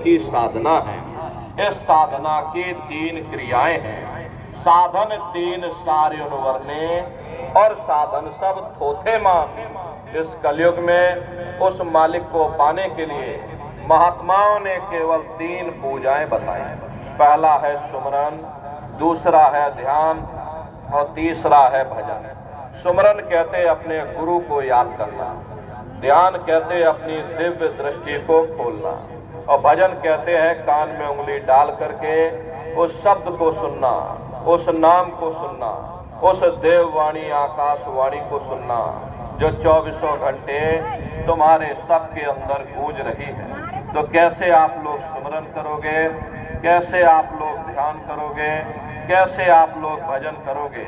की साधना है। इस साधना की 3 क्रियाएं हैं। साधन 3 सार्युन वर्णे और साधन सब थोथे मान। इस कलयुग में उस मालिक को पाने के लिए महात्माओं ने केवल 3 पूजाएं बताई। पहला है सुमरन, दूसरा है ध्यान और तीसरा है भजन। सुमरन कहते अपने गुरु को याद करना, ध्यान कहते अपनी दिव्य दृष्टि को खोलना और भजन कहते हैं कान में उंगली डाल करके उस शब्द को सुनना, उस नाम को सुनना, उस देववाणी आकाशवाणी को सुनना जो 24 घंटे तुम्हारे सबके अंदर गूंज रही है। तो कैसे आप लोग सुमरन करोगे, कैसे आप लोग ध्यान करोगे, कैसे आप लोग भजन करोगे?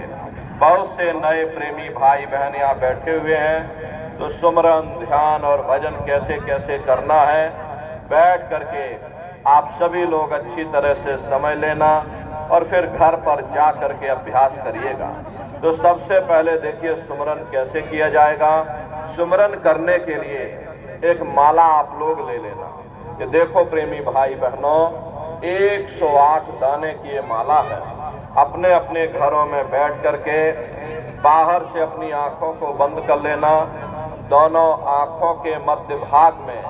बहुत से नए प्रेमी भाई बहन यहाँ बैठे हुए हैं, तो सुमरन ध्यान और भजन कैसे कैसे करना है बैठ करके आप सभी लोग अच्छी तरह से समझ लेना और फिर घर पर जा करके अभ्यास करिएगा। तो सबसे पहले देखिए सुमरन कैसे किया जाएगा। सुमरन करने के लिए एक माला आप लोग ले लेना। ये देखो प्रेमी भाई बहनों, 108 दाने की ये माला है। अपने अपने घरों में बैठ करके बाहर से अपनी आंखों को बंद कर लेना। दोनों आंखों के मध्य भाग में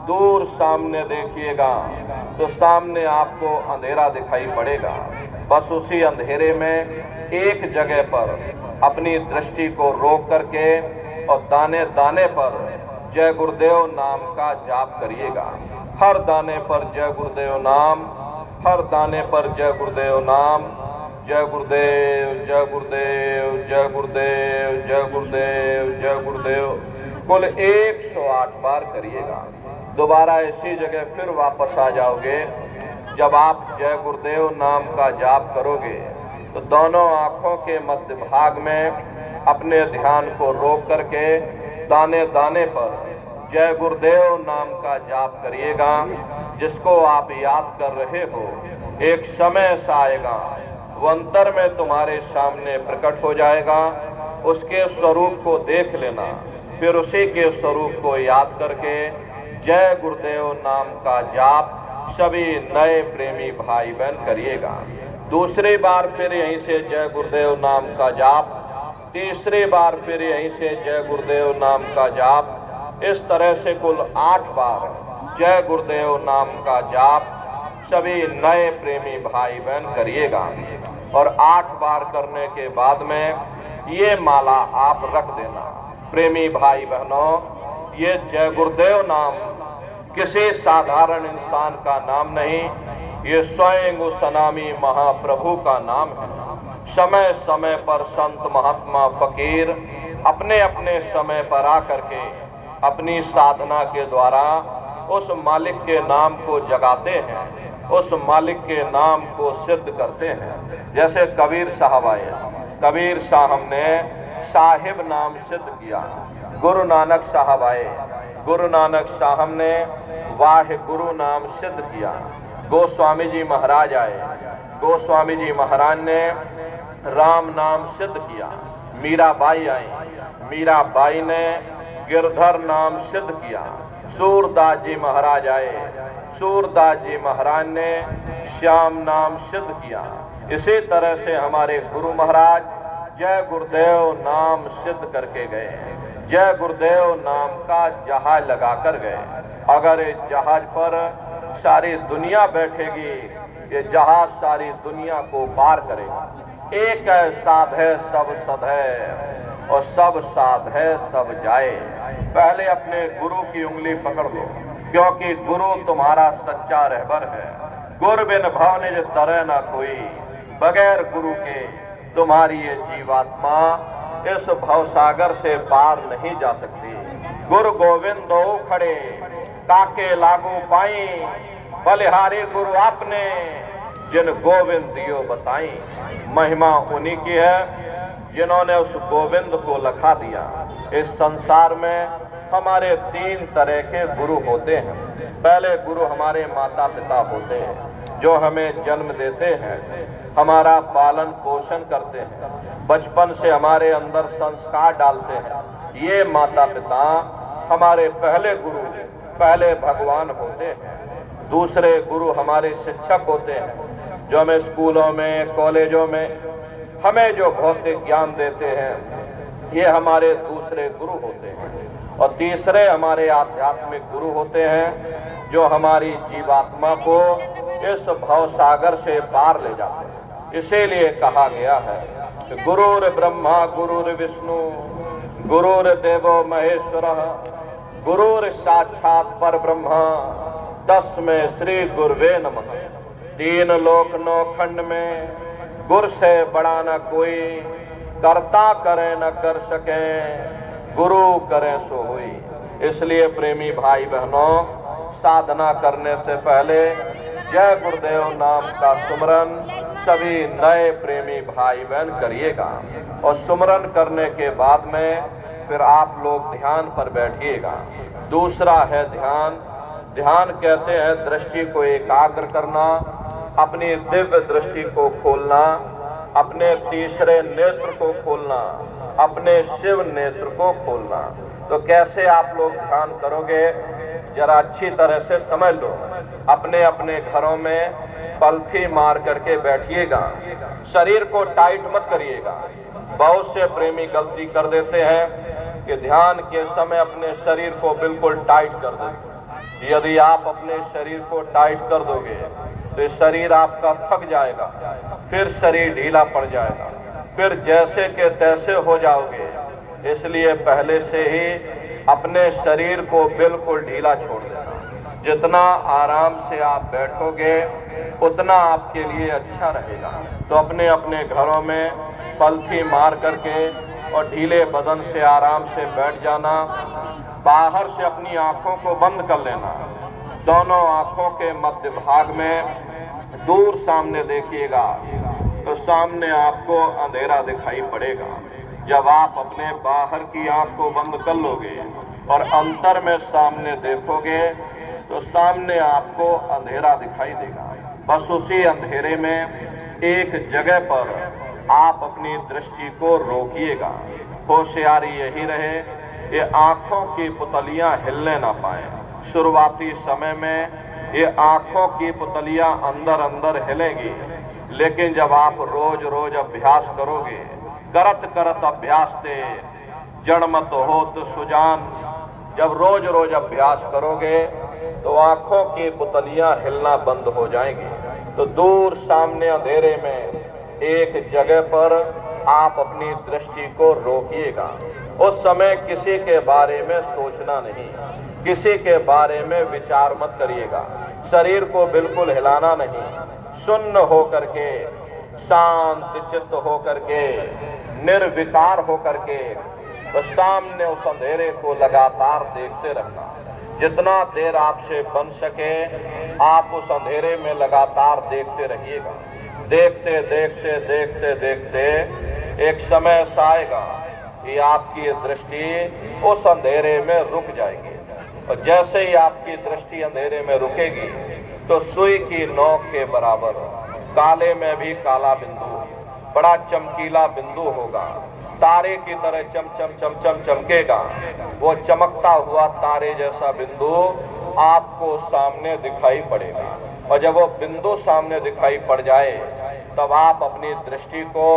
दूर सामने देखिएगा तो सामने आपको अंधेरा दिखाई पड़ेगा। बस उसी अंधेरे में एक जगह पर अपनी दृष्टि को रोक करके और दाने दाने पर जय गुरुदेव नाम का जाप करिएगा। हर दाने पर जय गुरुदेव नाम, हर दाने पर जय गुरुदेव नाम, जय गुरुदेव जय गुरुदेव जय गुरुदेव जय गुरुदेव जय गुरुदेव कुल 108 बार करिएगा। दोबारा इसी जगह फिर वापस आ जाओगे। जब आप जय गुरुदेव नाम का जाप करोगे तो दोनों आंखों के मध्य भाग में अपने ध्यान को रोक करके दाने दाने पर जय गुरुदेव नाम का जाप करिएगा। जिसको आप याद कर रहे हो एक समय ऐसा आएगा वो अंतर में तुम्हारे सामने प्रकट हो जाएगा। उसके स्वरूप को देख लेना, फिर उसी के स्वरूप को याद करके जय गुरुदेव नाम का जाप सभी नए प्रेमी भाई बहन करिएगा। दूसरी बार फिर यहीं से जय गुरुदेव नाम का जाप, तीसरी बार फिर यहीं से जय गुरुदेव नाम का जाप। इस तरह से कुल 8 बार जय गुरुदेव नाम का जाप सभी नए प्रेमी भाई बहन करिएगा। और 8 बार करने के बाद में ये माला आप रख देना। प्रेमी भाई बहनों, ये जय गुरुदेव नाम किसी साधारण इंसान का नाम नहीं, ये स्वयं उस अनामी महाप्रभु का नाम है। समय समय पर संत महात्मा फकीर अपने अपने समय पर आकर के अपनी साधना के द्वारा उस मालिक के नाम को जगाते हैं, उस मालिक के नाम को सिद्ध करते हैं। जैसे कबीर साहब आए, कबीर साहब ने साहिब नाम सिद्ध किया। गुरु नानक साहब आए, गुरु नानक साहब ने वाहे गुरु नाम सिद्ध किया। गोस्वामी जी महाराज आए, गोस्वामी जी महाराज ने राम नाम सिद्ध किया। मीराबाई आई, मीराबाई ने गिरधर नाम सिद्ध किया। सूरदास जी महाराज आए, सूरदास जी महाराज ने श्याम नाम सिद्ध किया। इसी तरह से हमारे गुरु महाराज जय गुरुदेव नाम सिद्ध करके गए। जय गुरुदेव नाम का जहाज लगा कर गए। अगर इस जहाज पर सारी दुनिया बैठेगी, ये जहाज सारी दुनिया को पार करेगा। एक है साध है सब सद है और सब साध है सब जाए। पहले अपने गुरु की उंगली पकड़ लो, क्योंकि गुरु तुम्हारा सच्चा रहबर है। गुर बिन भव निज तरह न कोई, बगैर गुरु के तुम्हारी ये जीवात्मा इस भवसागर से पार नहीं जा सकती। गुरु गोविंद दो खड़े ताके लागू पाई, बलिहारी गुरु आपने जिन गोविंद दियो बताई। महिमा उन्हीं की है जिन्होंने उस गोविंद को लखा दिया। इस संसार में हमारे 3 तरह के गुरु होते हैं। पहले गुरु हमारे माता पिता होते हैं जो हमें जन्म देते हैं, हमारा पालन पोषण करते हैं, बचपन से हमारे अंदर संस्कार डालते हैं। ये माता पिता हमारे पहले गुरु, पहले भगवान होते हैं। दूसरे गुरु हमारे शिक्षक होते हैं, जो हमें स्कूलों में, कॉलेजों में हमें जो भौतिक ज्ञान देते हैं, ये हमारे दूसरे गुरु होते हैं। और तीसरे हमारे आध्यात्मिक गुरु होते हैं, जो हमारी जीवात्मा को इस भवसागर से पार ले जाते हैं। इसीलिए कहा गया है कि गुरुर ब्रह्मा गुरुर विष्णु गुरुर देवो महेश्वरः गुरुर साक्षात पर ब्रह्मा तस्मै श्री गुरुवे नमः। तीन लोक नौ खंड में गुरु से बड़ा न कोई, करता करे न कर सके, गुरु करे सो हुई। इसलिए प्रेमी भाई बहनों, साधना करने से पहले जय गुरुदेव नाम का सुमरन सभी नए प्रेमी भाई बहन करिएगा। और सुमरन करने के बाद में फिर आप लोग ध्यान पर बैठिएगा। दूसरा है ध्यान। ध्यान कहते हैं दृष्टि को एकाग्र करना, अपनी दिव्य दृष्टि को खोलना, अपने तीसरे नेत्र को खोलना, अपने शिव नेत्र को खोलना। तो कैसे आप लोग ध्यान करोगे, जरा अच्छी तरह से समझ लो। अपने अपने घरों में पलथी मार करके बैठिएगा, शरीर को टाइट मत करिएगा। बहुत से प्रेमी गलती कर देते हैं कि ध्यान के समय अपने शरीर को बिल्कुल टाइट कर देते। यदि आप अपने शरीर को टाइट कर दोगे तो शरीर आपका थक जाएगा, फिर शरीर ढीला पड़ जाएगा, फिर जैसे के तैसे हो जाओगे। इसलिए पहले से ही अपने शरीर को बिल्कुल ढीला छोड़ देना। जितना आराम से आप बैठोगे उतना आपके लिए अच्छा रहेगा। तो अपने अपने घरों में पलथी मार करके और ढीले बदन से आराम से बैठ जाना। बाहर से अपनी आंखों को बंद कर लेना। दोनों आंखों के मध्य भाग में दूर सामने देखिएगा तो सामने आपको अंधेरा दिखाई पड़ेगा। जब आप अपने बाहर की आंख को बंद कर लोगे और अंतर में सामने देखोगे तो सामने आपको अंधेरा दिखाई देगा। बस उसी अंधेरे में एक जगह पर आप अपनी दृष्टि को रोकिएगा। होशियारी यही रहे ये आंखों की पुतलियां हिलने ना पाए। शुरुआती समय में ये आंखों की पुतलियां अंदर अंदर हिलेंगी, लेकिन जब आप रोज रोज अभ्यास करोगे, करत करत अभ्यास ते जड़मत होत सुजान, जब रोज रोज अभ्यास करोगे तो आंखों की पुतलियां हिलना बंद हो जाएंगी। तो दूर सामने अंधेरे में एक जगह पर आप अपनी दृष्टि को रोकिएगा। उस समय किसी के बारे में सोचना नहीं, किसी के बारे में विचार मत करिएगा। शरीर को बिल्कुल हिलाना नहीं, शून्य हो करके, शांत चित्त हो करके, निर्विकार हो करके तो सामने उस अंधेरे को लगातार देखते रहना। जितना देर आपसे बन सके आप उस अंधेरे में लगातार देखते रहिएगा। देखते देखते देखते देखते एक समय ऐसा आएगा कि आपकी दृष्टि उस अंधेरे में रुक जाएगी। और जैसे ही आपकी दृष्टि अंधेरे में रुकेगी तो सुई की नोक के बराबर काले में भी काला बिंदु, बड़ा चमकीला बिंदु होगा। तारे की तरह चमचम चमचम चमकेगा। वो चमकता हुआ तारे जैसा बिंदु आपको सामने दिखाई पड़ेगा। और जब वो बिंदु सामने दिखाई पड़ जाए तब आप अपनी दृष्टि को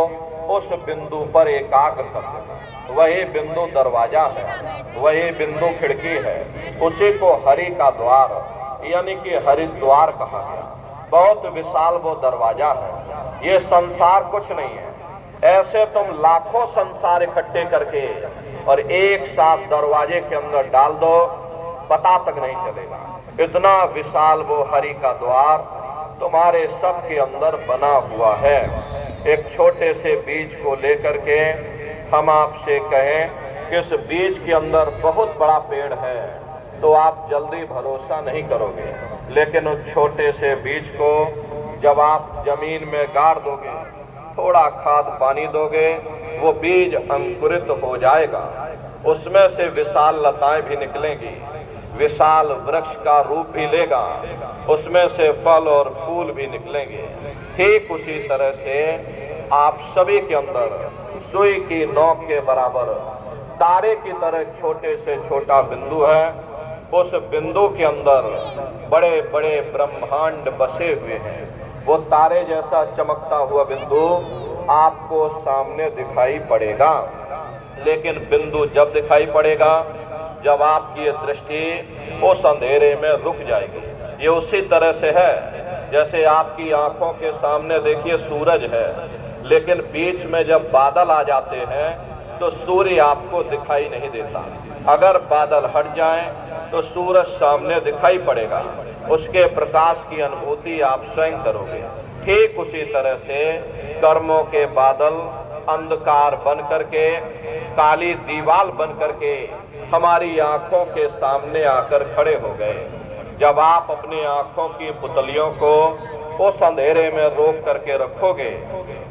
उस बिंदु पर एकाग्र कर देना। वही बिंदु दरवाजा है, वही बिंदु खिड़की है। उसी को हरि का द्वार यानी कि हरिद्वार कहा गया। बहुत विशाल वो दरवाजा है। ये संसार कुछ नहीं है। ऐसे तुम लाखों संसार इकट्ठे करके और एक साथ दरवाजे के अंदर डाल दो, पता तक नहीं चलेगा। इतना विशाल वो हरि का द्वार तुम्हारे सब के अंदर बना हुआ है। एक छोटे से बीज को लेकर के हम आपसे कहें कि इस बीज के अंदर बहुत बड़ा पेड़ है तो आप जल्दी भरोसा नहीं करोगे। लेकिन उस छोटे से बीज को जब आप जमीन में गाड़ दोगे, थोड़ा खाद पानी दोगे, वो बीज अंकुरित हो जाएगा। उसमें से विशाल लताएं भी निकलेंगी, विशाल वृक्ष का रूप भी लेगा, उसमें से फल और फूल भी निकलेंगे। ठीक उसी तरह से आप सभी के अंदर सुई की नोक के बराबर तारे की तरह छोटे से छोटा बिंदु है। उस बिंदु के अंदर बड़े बड़े ब्रह्मांड बसे हुए हैं। वो तारे जैसा चमकता हुआ बिंदु आपको सामने दिखाई पड़ेगा। लेकिन बिंदु जब दिखाई पड़ेगा जब आपकी ये दृष्टि उस अंधेरे में रुक जाएगी। ये उसी तरह से है जैसे आपकी आंखों के सामने देखिए सूरज है, लेकिन बीच में जब बादल आ जाते हैं तो सूर्य आपको दिखाई नहीं देता। अगर बादल हट जाएं तो सूरज सामने दिखाई पड़ेगा, उसके प्रकाश की अनुभूति आप स्वयं करोगे। ठीक उसी तरह से कर्मों के बादल अंधकार बन करके, काली दीवार बन करके हमारी आंखों के सामने आकर खड़े हो गए। जब आप अपनी आंखों की पुतलियों को उस अंधेरे में रोक करके रखोगे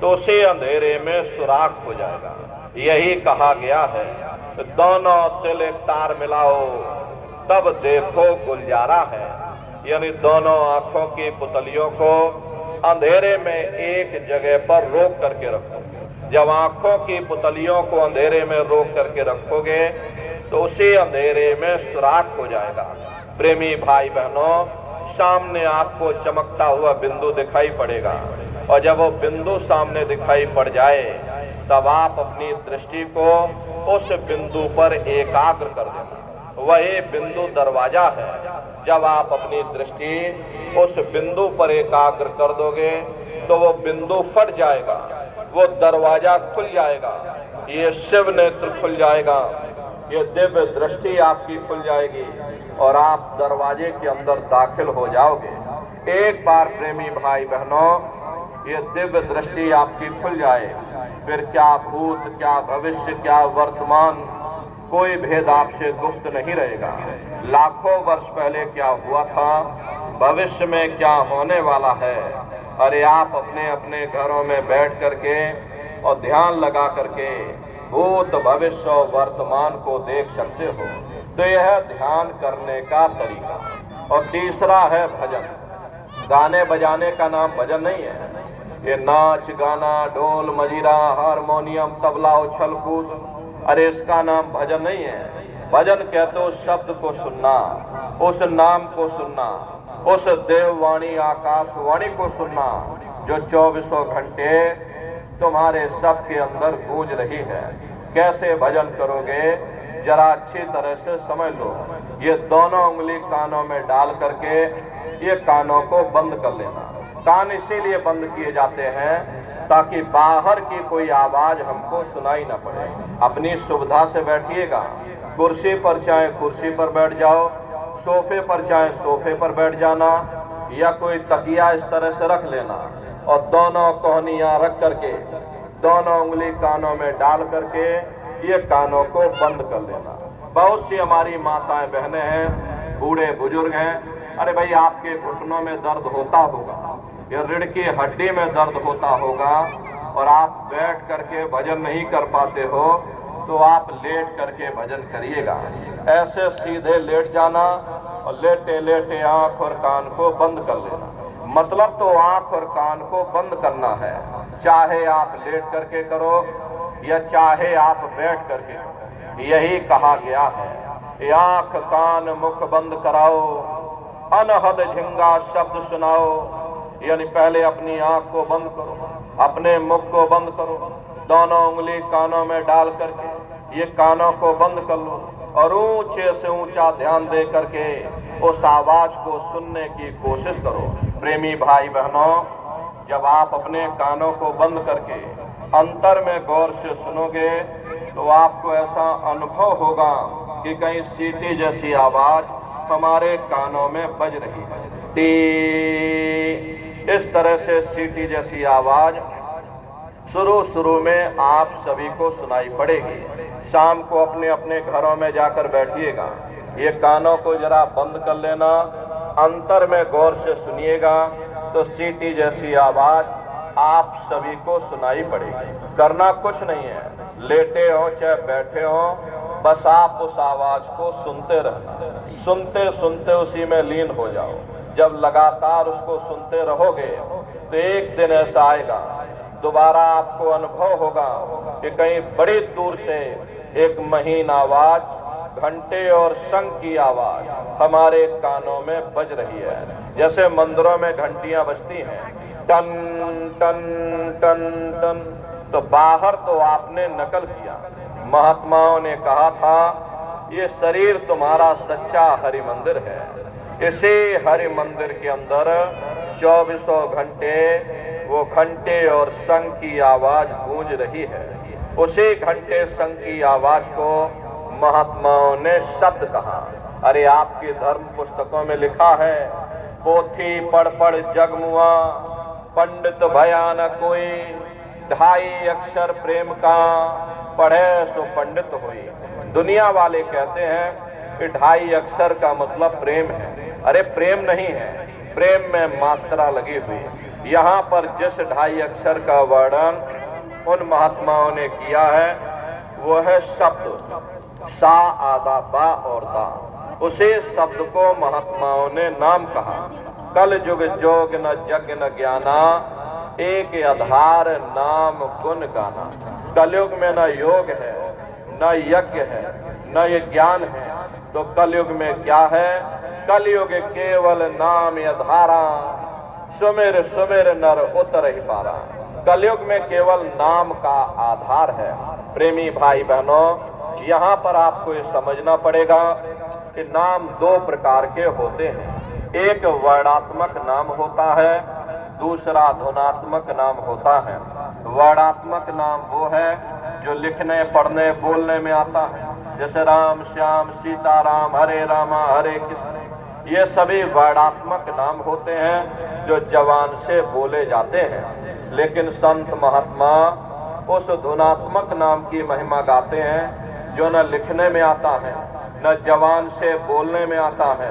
तो उसी अंधेरे में सुराख हो जाएगा। यही कहा गया है, दोनों तिल एक तार मिलाओ तब देखो गुलजारा है। यानी दोनों आंखों की पुतलियों को अंधेरे में एक जगह पर रोक करके रखो। जब आंखों की पुतलियों को अंधेरे में रोक करके रखोगे तो उसी अंधेरे में सुराख हो जाएगा। प्रेमी भाई बहनों, सामने आपको चमकता हुआ बिंदु दिखाई पड़ेगा, और जब वो बिंदु सामने दिखाई पड़ जाए तब आप अपनी दृष्टि को उस बिंदु पर एकाग्र कर देना। वही बिंदु दरवाजा है। जब आप अपनी दृष्टि उस बिंदु पर एकाग्र कर दोगे तो वो बिंदु फट जाएगा, वो दरवाजा खुल जाएगा, ये शिव नेत्र खुल जाएगा, ये दिव्य दृष्टि आपकी खुल जाएगी और आप दरवाजे के अंदर दाखिल हो जाओगे। एक बार प्रेमी भाई बहनों, ये दिव्य दृष्टि आपकी खुल जाए, फिर क्या भूत, क्या भविष्य, क्या वर्तमान, कोई भेद आपसे गुप्त नहीं रहेगा। लाखों वर्ष पहले क्या हुआ था, भविष्य में क्या होने वाला है, अरे आप अपने अपने घरों में बैठ करके और ध्यान लगा करके भूत, भविष्य और वर्तमान को देख सकते हो। तो यह ध्यान करने का तरीका। और तीसरा है भजन। गाने बजाने का नाम भजन नहीं है। ये नाच गाना, ढोल मजीरा, हारमोनियम, तबला, उछल कूद, अरे इसका नाम भजन नहीं है। भजन कहते उस शब्द को सुनना, उस नाम को सुनना, उस देववाणी आकाशवाणी को सुनना जो 24 घंटे तुम्हारे सबके अंदर गूंज रही है। कैसे भजन करोगे जरा अच्छी तरह से समझ लो। ये दोनों उंगली कानों में डाल करके ये कानों को बंद कर लेना। कान इसीलिए बंद किए जाते हैं ताकि बाहर की कोई आवाज हमको सुनाई ना पड़े। अपनी सुविधा से बैठिएगा, कुर्सी पर चाहे कुर्सी पर बैठ जाओ, सोफे पर चाहे सोफे पर बैठ जाना, या कोई तकिया इस तरह से रख लेना और दोनों कोहनियां रख करके दोनों उंगली कानों में डाल करके ये कानों को बंद कर लेना। बहुत सी हमारी माताएं बहनें हैं, बूढ़े बुजुर्ग हैं, अरे भाई आपके घुटनों में दर्द होता होगा, या रीढ़ की हड्डी में दर्द होता होगा और आप बैठ करके भजन नहीं कर पाते हो, तो आप लेट करके भजन करिएगा। ऐसे सीधे लेट जाना और लेटे लेटे आंख और कान को बंद कर लेना। मतलब तो आंख और कान को बंद करना है, चाहे आप लेट करके करो या चाहे आप बैठ करके करो। यही कहा गया है, आंख कान मुख बंद कराओ, अनहद झिंगा शब्द सुनाओ। यानी पहले अपनी आंख को बंद करो, अपने मुख को बंद करो, दोनों उंगली कानों में डाल करके ये कानों को बंद कर लो और ऊंचे से ऊंचा ध्यान दे करके उस आवाज को सुनने की कोशिश करो। प्रेमी भाई बहनों, जब आप अपने कानों को बंद करके अंतर में गौर से सुनोगे तो आपको ऐसा अनुभव होगा कि कहीं सीटी जैसी आवाज हमारे कानों में बज रही है। टी, इस तरह से सीटी जैसी आवाज शुरू में आप सभी को सुनाई पड़ेगी। शाम को अपने अपने घरों में जाकर बैठिएगा, ये कानों को जरा बंद कर लेना, अंतर में गौर से सुनिएगा तो सीटी जैसी आवाज आप सभी को सुनाई पड़ेगी। करना कुछ नहीं है, लेटे हो चाहे बैठे हो, बस आप उस आवाज को सुनते रहना, सुनते सुनते उसी में लीन हो जाओ। जब लगातार उसको सुनते रहोगे तो एक दिन ऐसा आएगा, दोबारा आपको अनुभव होगा कि कहीं बड़ी दूर से एक महीन आवाज घंटे और शंख की आवाज हमारे कानों में बज रही है। जैसे मंदिरों में घंटियां बजती हैं, टन टन टन टन। तो बाहर तो आपने नकल किया। महात्माओं ने कहा था ये शरीर तुम्हारा सच्चा हरि मंदिर है। इसी हरि मंदिर के अंदर 24 घंटे वो घंटे और शंख की आवाज गूंज रही है। उसी घंटे शंख की आवाज को महात्माओं ने शब्द कहा। अरे आपकी धर्म पुस्तकों में लिखा है, पोथी पढ़ पढ़ जगमुआ, पंडित भया न कोई, 2.5 अक्षर प्रेम का, पढ़े सो पंडित हुई। दुनिया वाले कहते हैं कि 2.5 अक्षर का मतलब प्रेम है। अरे प्रेम नहीं है, प्रेम में मात्रा लगी हुई। यहाँ पर जिस 2.5 अक्षर का वर्णन उन महात्माओं ने किया है वो है शब्द, सा आदा बा और दा। उसी शब्द को महात्माओं ने नाम कहा। कल जुग जोग न जग न ज्ञाना, एक आधार नाम गुण गाना। कलयुग में न योग है, न यज्ञ है, न ये ज्ञान है, तो कलयुग में क्या है? कलयुग केवल नाम आधारा, सुमिर सुमिर नर उतर ही पारा। कलयुग में केवल नाम का आधार है। प्रेमी भाई बहनों, यहाँ पर आपको ये समझना पड़ेगा कि नाम 2 प्रकार के होते हैं। एक वर्णात्मक नाम होता है, दूसरा धुनात्मक नाम होता है। वर्णात्मक नाम वो है जो लिखने पढ़ने बोलने में आता है, जैसे राम श्याम सीताराम, हरे रामा हरे कृष्ण। ये सभी वर्णात्मक नाम होते हैं जो जवान से बोले जाते हैं। लेकिन संत महात्मा उस धुनात्मक नाम की महिमा गाते हैं जो न लिखने में आता है, न जवान से बोलने में आता है,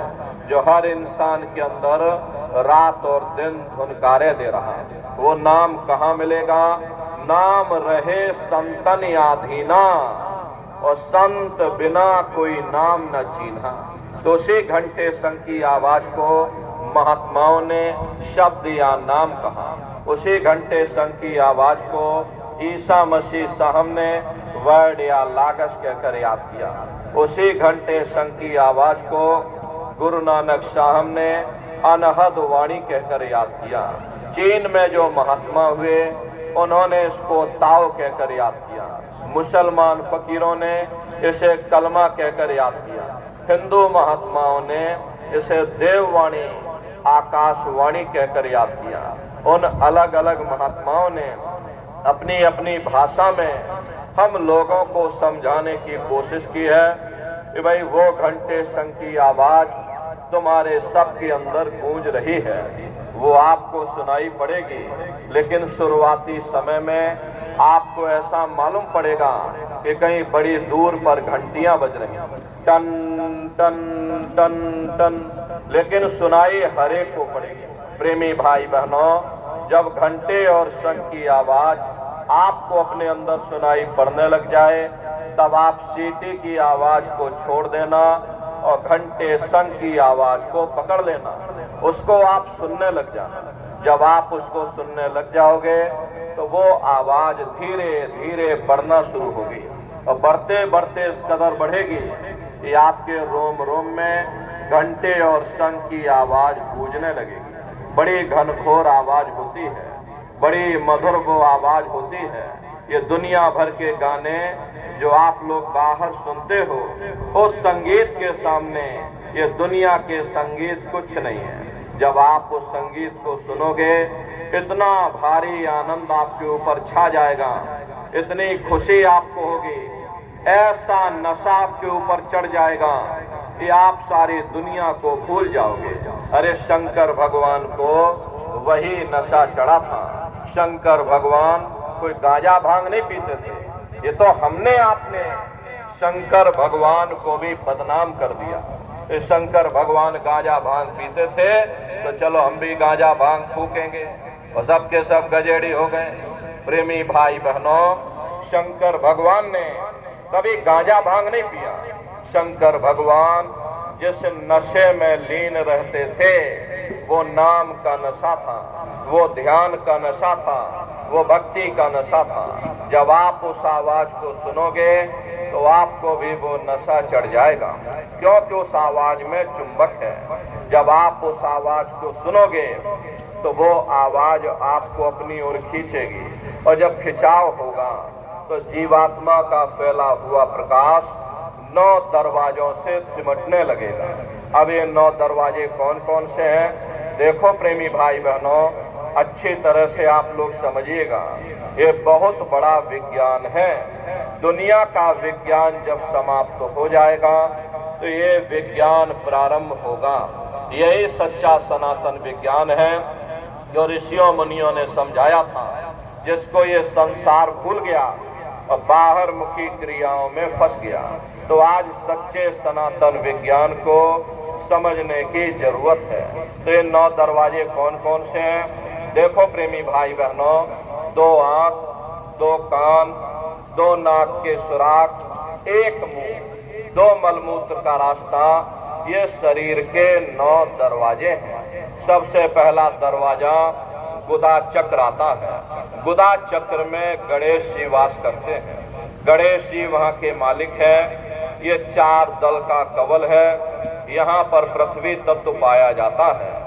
जो हर इंसान के अंदर रात और दिन धुनकारे दे रहा है। वो नाम कहाँ मिलेगा? नाम रहे संतन आधीना, और संत बिना कोई नाम न चीन्हा। तो उसी घंटे शंख की आवाज को महात्माओं ने शब्द या नाम कहा। उसी घंटे शंख की आवाज को ईसा मसीह साहब ने वर्ड या लागस कहकर याद किया। उसी घंटे शंख की आवाज को गुरु नानक साहब ने अनहद वाणी कहकर याद किया। चीन में जो महात्मा हुए उन्होंने इसको ताओ कहकर याद किया। मुसलमान फकीरों ने इसे कलमा कहकर याद किया। हिंदू महात्माओं ने इसे देववाणी आकाशवाणी कहकर याद किया। उन अलग अलग महात्माओं ने अपनी अपनी भाषा में हम लोगों को समझाने की कोशिश की है कि भाई वो घंटे शंख की आवाज तुम्हारे सबके अंदर गूंज रही है, वो आपको सुनाई पड़ेगी। लेकिन शुरुआती समय में आपको ऐसा मालूम पड़ेगा कि कहीं बड़ी दूर पर घंटियां बज रही हैं, टन टन टन टन, लेकिन सुनाई हरेक को पड़ेगी। प्रेमी भाई बहनों, जब घंटे और शंख की आवाज आपको अपने अंदर सुनाई पड़ने लग जाए, तब आप सीटी की आवाज को छोड़ देना और घंटे शंख की आवाज को पकड़ लेना, उसको आप सुनने लग जाना। जब आप उसको सुनने लग जाओगे तो वो आवाज धीरे धीरे बढ़ना शुरू होगी, और बढ़ते बढ़ते इस कदर बढ़ेगी कि आपके रोम रोम में घंटे और शंख की आवाज गूंजने लगेगी। बड़ी घनघोर आवाज होती है, बड़ी मधुर वो आवाज होती है। ये दुनिया भर के गाने जो आप लोग बाहर सुनते हो, उस संगीत के सामने ये दुनिया के संगीत कुछ नहीं है। जब आप उस संगीत को सुनोगे, इतना भारी आनंद आपके ऊपर छा जाएगा, इतनी खुशी आपको होगी, ऐसा नशा आपके ऊपर चढ़ जाएगा कि आप सारी दुनिया को भूल जाओगे। अरे शंकर भगवान को वही नशा चढ़ा था। शंकर भगवान कोई गांजा भांग नहीं पीते थे। ये तो हमने आपने शंकर भगवान को भी बदनाम कर दिया। इस शंकर भगवान गांजा भांग पीते थे तो चलो हम भी गांजा भांग फूकेंगे, और सबके सब गजेड़ी हो गए। प्रेमी भाई बहनों, शंकर भगवान ने कभी गांजा भांग नहीं पिया। शंकर भगवान जिस नशे में लीन रहते थे वो नाम का नशा था, वो ध्यान का नशा था, वो भक्ति का नशा था। जब आप उस आवाज को सुनोगे तो आपको भी वो नशा चढ़ जाएगा, क्योंकि उस आवाज में चुंबक है। जब आप उस आवाज को सुनोगे तो वो आवाज आपको अपनी ओर खींचेगी, और जब खिंचाव होगा तो जीवात्मा का फैला हुआ प्रकाश 9 दरवाजों से सिमटने लगेगा। अब ये 9 दरवाजे कौन कौन से हैं? देखो प्रेमी भाई बहनों, अच्छी तरह से आप लोग समझिएगा, ये बहुत बड़ा विज्ञान है। दुनिया का विज्ञान जब समाप्त हो जाएगा तो ये विज्ञान प्रारंभ होगा। यही सच्चा सनातन विज्ञान है जो ऋषियों मुनियों ने समझाया था, जिसको ये संसार भूल गया और बाहर मुखी क्रियाओं में फंस गया। तो आज सच्चे सनातन विज्ञान को समझने की जरूरत है। तो ये 9 दरवाजे कौन कौन से हैं? देखो प्रेमी भाई बहनों, 2 आंख, 2 कान, 2 नाक के सुराख, 1 मुंह, 2 मलमूत्र का रास्ता, ये शरीर के 9 दरवाजे हैं। सबसे पहला दरवाजा गुदा चक्र आता है। गुदा चक्र में गणेश जी वास करते हैं। गणेश जी वहाँ के मालिक है। ये 4 दल का कवल है। यहाँ पर पृथ्वी तत्व पाया जाता है।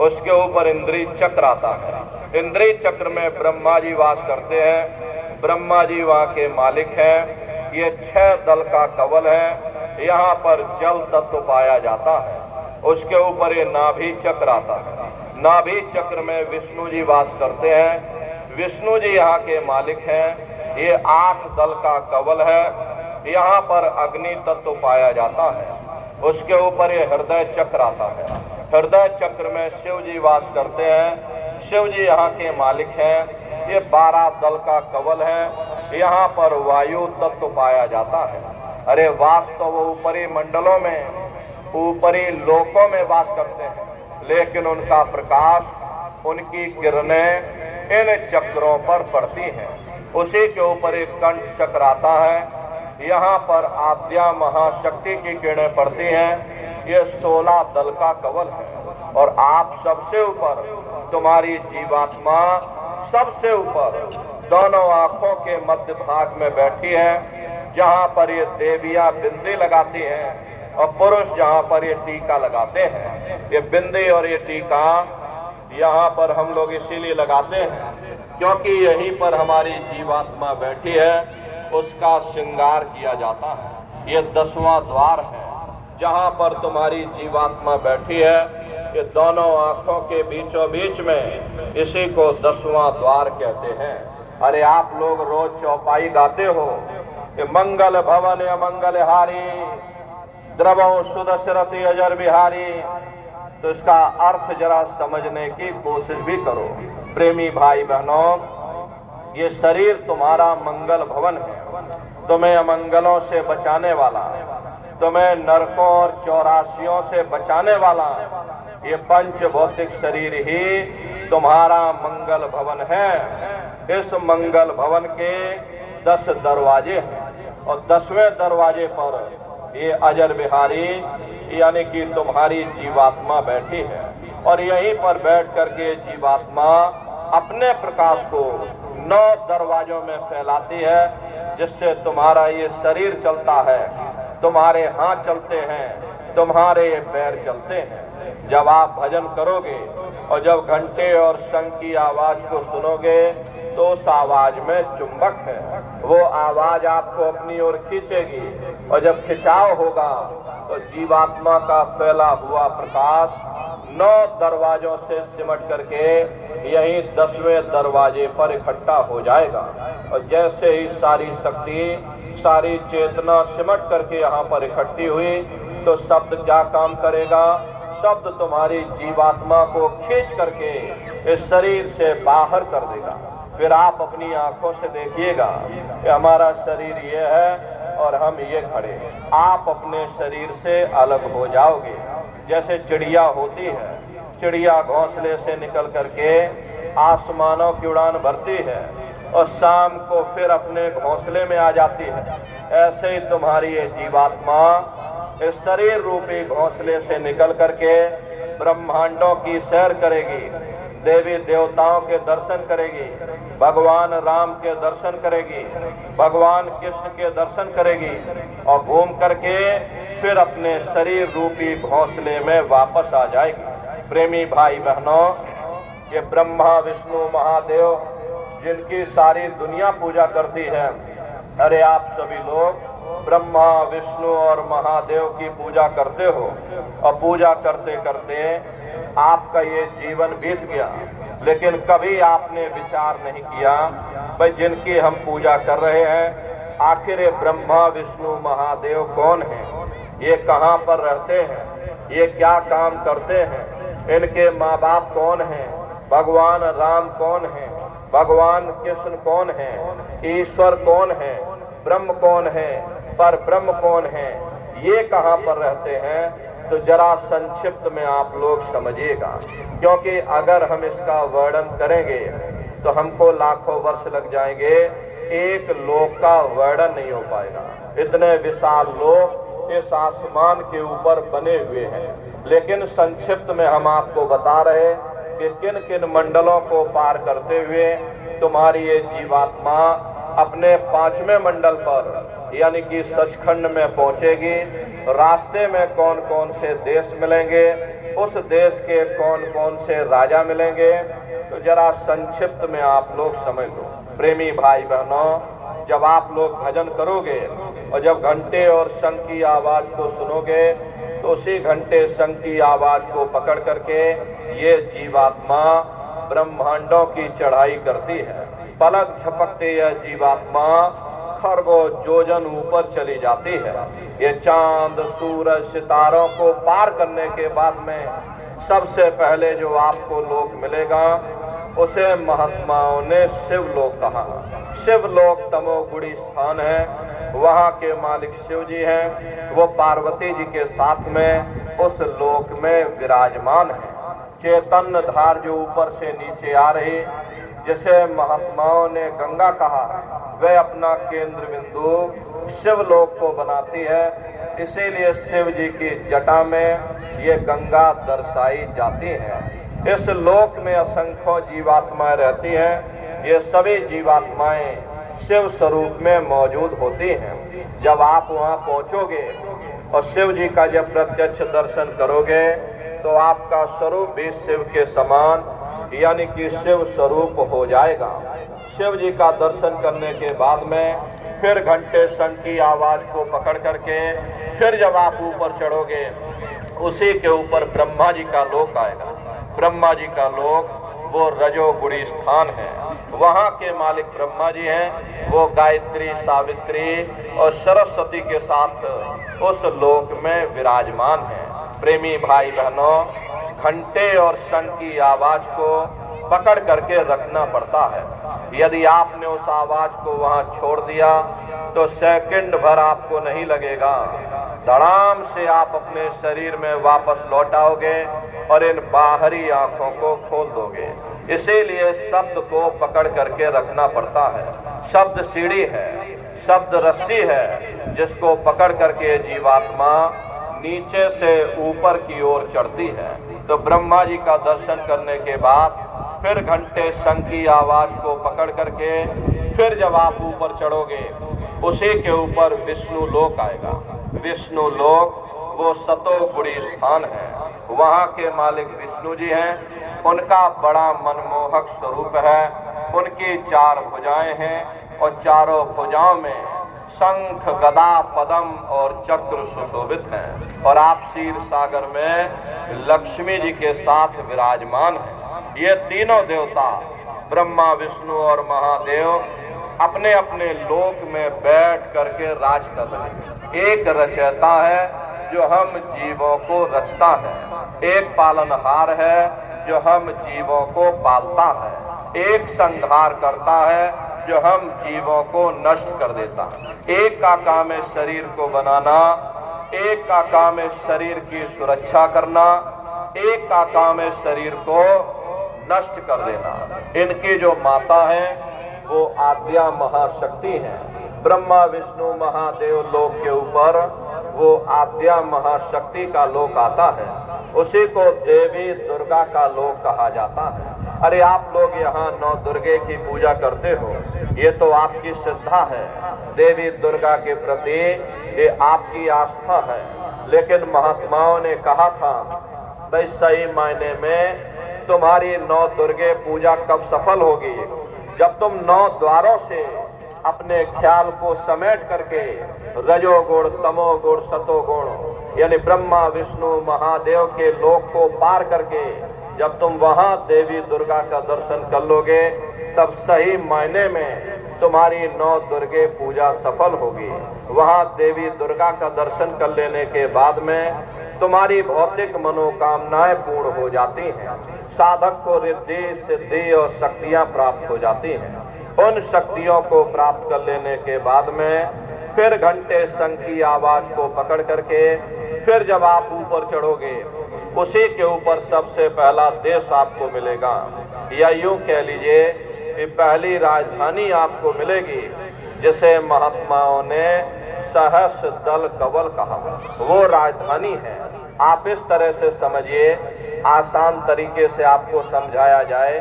उसके ऊपर इंद्रिय चक्र आता है। इंद्रिय चक्र में ब्रह्मा जी वास करते हैं। ब्रह्मा जी वहाँ के मालिक हैं। ये 6 दल का कवल है। यहाँ पर जल तत्व पाया जाता है। उसके ऊपर ये नाभि चक्र आता है। नाभि चक्र में विष्णु जी वास करते हैं। विष्णु जी यहाँ के मालिक हैं। ये 8 दल का कवल है। यहाँ पर अग्नि तत्व पाया जाता है। उसके ऊपर ये हृदय चक्र आता है। हृदय चक्र में शिव जी वास करते हैं। शिव जी यहाँ के मालिक हैं। ये 12 दल का कवल है। यहाँ पर वायु तत्व पाया जाता है। अरे वास तो वो ऊपरी मंडलों में, ऊपरी लोकों में वास करते हैं, लेकिन उनका प्रकाश, उनकी किरणें इन चक्रों पर पड़ती हैं। उसी के ऊपर एक कंठ चक्र आता है। यहाँ पर आद्या महाशक्ति की किरणें पड़ती हैं। ये 16 दल का कवल है। और आप सबसे ऊपर, तुम्हारी जीवात्मा सबसे ऊपर दोनों आंखों के मध्य भाग में बैठी है, जहाँ पर ये देवियां बिंदी लगाती हैं और पुरुष जहाँ पर ये टीका लगाते हैं। ये बिंदी और ये टीका यहाँ पर हम लोग इसीलिए लगाते हैं क्योंकि यहीं पर हमारी जीवात्मा बैठी है, उसका श्रृंगार किया जाता है। ये 10वां द्वार है जहाँ पर तुम्हारी जीवात्मा बैठी है। ये दोनों आंखों के बीचों बीच में, इसी को 10वां द्वार कहते हैं। अरे आप लोग रोज चौपाई गाते हो, ये मंगल भवन अमंगल हारी, द्रवो सुदशरथी अजर बिहारी। तो इसका अर्थ जरा समझने की कोशिश भी करो प्रेमी भाई बहनों। ये शरीर तुम्हारा मंगल भवन है, तुम्हें अमंगलों से बचाने वाला, तुम्हें नरकों और 84 से बचाने वाला ये पंच भौतिक शरीर ही तुम्हारा मंगल भवन है। इस मंगल भवन के 10 दरवाजे हैं और 10वें दरवाजे पर ये अजर बिहारी यानी कि तुम्हारी जीवात्मा बैठी है। और यहीं पर बैठ करके जीवात्मा अपने प्रकाश को 9 दरवाजों में फैलाती है, जिससे तुम्हारा ये शरीर चलता है, तुम्हारे हाथ चलते हैं, तुम्हारे ये पैर चलते हैं। जब आप भजन करोगे और जब घंटे और शंख की आवाज को सुनोगे तो उस आवाज में चुंबक है, वो आवाज आपको अपनी ओर खींचेगी। और जब खिंचाव होगा तो जीवात्मा का फैला हुआ प्रकाश 9 दरवाजों से सिमट करके यही 10वें दरवाजे पर इकट्ठा हो जाएगा। और जैसे ही सारी शक्ति, सारी चेतना सिमट करके यहाँ पर इकट्ठी हुई तो शब्द क्या काम करेगा? शब्द तुम्हारी जीवात्मा को खींच करके इस शरीर से बाहर कर देगा। फिर आप अपनी आंखों से देखिएगा कि हमारा शरीर ये है और हम ये खड़े हैं। आप अपने शरीर से अलग हो जाओगे। जैसे चिड़िया होती है, चिड़िया घोंसले से निकल करके आसमानों की उड़ान भरती है और शाम को फिर अपने घोंसले में आ जाती है। ऐसे ही तुम्हारी ये जीवात्मा इस शरीर रूपी घोंसले से निकल करके ब्रह्मांडों की सैर करेगी, देवी देवताओं के दर्शन करेगी, भगवान राम के दर्शन करेगी, भगवान कृष्ण के दर्शन करेगी और घूम करके फिर अपने शरीर रूपी घोंसले में वापस आ जाएगी। प्रेमी भाई बहनों, ये ब्रह्मा विष्णु महादेव जिनकी सारी दुनिया पूजा करती है, अरे आप सभी लोग ब्रह्मा विष्णु और महादेव की पूजा करते हो और पूजा करते करते आपका ये जीवन बीत गया, लेकिन कभी आपने विचार नहीं किया भाई जिनकी हम पूजा कर रहे हैं आखिर ये ब्रह्मा विष्णु महादेव कौन है, ये कहाँ पर रहते हैं, ये क्या काम करते हैं, इनके माँ बाप कौन हैं, भगवान राम कौन है, भगवान कृष्ण कौन है, ईश्वर कौन है, ब्रह्म कौन है, पर ब्रह्म कौन है, ये कहाँ पर रहते हैं, तो जरा संक्षिप्त में आप लोग समझिएगा, क्योंकि अगर हम इसका वर्णन करेंगे तो हमको लाखों वर्ष लग जाएंगे, एक लोक का वर्णन नहीं हो पाएगा। इतने विशाल लोक इस आसमान के ऊपर बने हुए हैं, लेकिन संक्षिप्त में हम आपको बता रहे कि किन किन मंडलों को पार करते हुए तुम्हारी ये जीवात्मा अपने 5वें मंडल पर यानी कि सचखंड में पहुंचेगी। रास्ते में कौन कौन से देश मिलेंगे, उस देश के कौन कौन से राजा मिलेंगे, तो जरा संक्षिप्त में आप लोग समझ लो। प्रेमी भाई बहनों, जब आप लोग भजन करोगे और जब घंटे और शंख की आवाज को सुनोगे तो उसी घंटे शंख की आवाज को पकड़ करके ये जीवात्मा ब्रह्मांडों की चढ़ाई करती है। पलक झपकते यह जीवात्मा खरगों योजन ऊपर चली जाती है। ये चांद सूरज सितारों को पार करने के बाद में सबसे पहले जो आपको लोक मिलेगा उसे महात्माओं ने शिवलोक कहा। शिवलोक तमोगुणी स्थान है, वहाँ के मालिक शिव जी हैं, वो पार्वती जी के साथ में उस लोक में विराजमान है। चैतन्य धार जो ऊपर से नीचे आ रही, जिसे महात्माओं ने गंगा कहा, वह अपना केंद्र बिंदु शिवलोक को बनाती है। इसीलिए शिव जी की जटा में ये गंगा दर्शाई जाती है। इस लोक में असंख्यों जीवात्माएं रहती हैं। ये सभी जीवात्माएं शिव स्वरूप में मौजूद होती हैं। जब आप वहां पहुंचोगे और शिव जी का जब प्रत्यक्ष दर्शन करोगे तो आपका स्वरूप भी शिव के समान यानी कि शिव स्वरूप हो जाएगा। शिव जी का दर्शन करने के बाद में फिर घंटे शंख की आवाज को पकड़ करके फिर जब आप ऊपर चढ़ोगे उसी के ऊपर ब्रह्मा जी का लोक आएगा। ब्रह्मा जी का लोक वो रजोगुणी स्थान है। वहाँ के मालिक ब्रह्मा जी हैं, वो गायत्री सावित्री और सरस्वती के साथ उस लोक में विराजमान हैं। प्रेमी भाई बहनों, घंटे और शंख की आवाज को पकड़ करके रखना पड़ता है। यदि आपने उस आवाज को वहां छोड़ दिया तो सेकंड भर आपको नहीं लगेगा, धड़ाम से आप अपने शरीर में वापस लौट आओगे और इन बाहरी आंखों को खोल दोगे। इसीलिए शब्द को पकड़ करके रखना पड़ता है। शब्द सीढ़ी है, शब्द रस्सी है, जिसको पकड़ करके जीवात्मा नीचे से ऊपर की ओर चढ़ती है। तो ब्रह्मा जी का दर्शन करने के बाद फिर घंटे शंख की आवाज को पकड़ करके फिर जब आप ऊपर चढ़ोगे उसी के ऊपर विष्णु लोक आएगा। विष्णु लोक वो सतोगुणी स्थान है। वहाँ के मालिक विष्णु जी हैं। उनका बड़ा मनमोहक स्वरूप है। उनकी 4 भुजाएं हैं और चारों भुजाओं में शंख गदा पद्म और चक्र सुशोभित हैं। और आप क्षीर सागर में लक्ष्मी जी के साथ विराजमान हैं। ये तीनों देवता ब्रह्मा विष्णु और महादेव अपने अपने लोक में बैठ करके राज कर रहे हैं। एक रचयिता है जो हम जीवों को रचता है, एक पालनहार है जो हम जीवों को पालता है, एक संहार करता है जो हम जीवों को नष्ट कर देता है। एक का काम है शरीर को बनाना, एक का काम है शरीर की सुरक्षा करना, एक का काम है शरीर को नष्ट कर देना। इनकी जो माता है वो आद्या महाशक्ति है। ब्रह्मा विष्णु महादेव लोक के ऊपर वो आद्या महाशक्ति का लोक आता है, उसी को देवी दुर्गा का लोक कहा जाता है। अरे आप लोग यहाँ 9 दुर्गे की पूजा करते हो, ये तो आपकी श्रद्धा है, देवी दुर्गा के प्रति ये आपकी आस्था है। लेकिन महात्माओं ने कहा था भाई सही मायने में तुम्हारी 9 दुर्गे पूजा कब सफल होगी, जब तुम 9 द्वारों से अपने ख्याल को समेट करके रजोगुण तमोगुण सतोगुण यानी ब्रह्मा विष्णु महादेव के लोक को पार करके जब तुम वहां देवी दुर्गा का दर्शन कर लोगे, तब सही मायने में तुम्हारी 9 दुर्गे पूजा सफल होगी। वहां देवी दुर्गा का दर्शन कर लेने के बाद में तुम्हारी भौतिक मनोकामनाएं पूर्ण हो जाती हैं, साधक को रिद्धि सिद्धि और शक्तियां प्राप्त हो जाती हैं। उन शक्तियों को प्राप्त कर लेने के बाद में फिर घंटे शंख की आवाज को पकड़ करके फिर जब आप ऊपर चढ़ोगे, उसी के ऊपर सबसे पहला देश आपको मिलेगा, या यूं कह लीजिए कि पहली राजधानी आपको मिलेगी, जिसे महात्माओं ने सहस दल कवल कहा, वो राजधानी है। आप इस तरह से समझिए, आसान तरीके से आपको समझाया जाए।